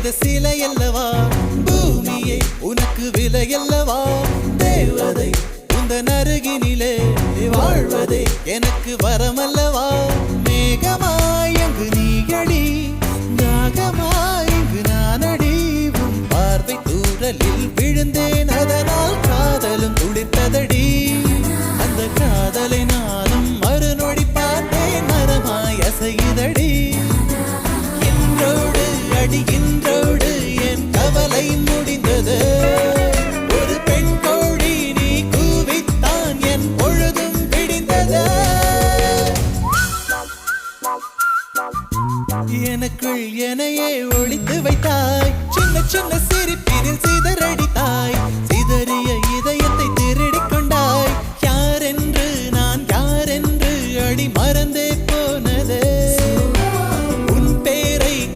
செய்த சிலை அல்லவா பூமியே உனக்கு விலை அல்லவா தேவதை உந்தன் அருகினிலே வாழ்வதே எனக்கு வரமல்லவா மேகமாய் அங்கு நீயடி நாகமாய் இங்கு நானடி உன் பார்வை தூரலில் விழுந்தேன் அதனால் காதலும் துளிர்த்ததடி அந்த காதலை நானும் மறுநொடி பார்த்தேன் மரமாய் அசையுதடி இன்றோடு அடிகின்றோடு என் கவலை முடிந்தது ஒரு பெண் கோழி நீ கூவித்தான் என் பொழுதும் விடிந்தது எனக்குள் எனையே ஒளித்து வைத்தாய் சின்ன சின்ன சிரிப்பினில் சிதறடித்தாய் சிதறிய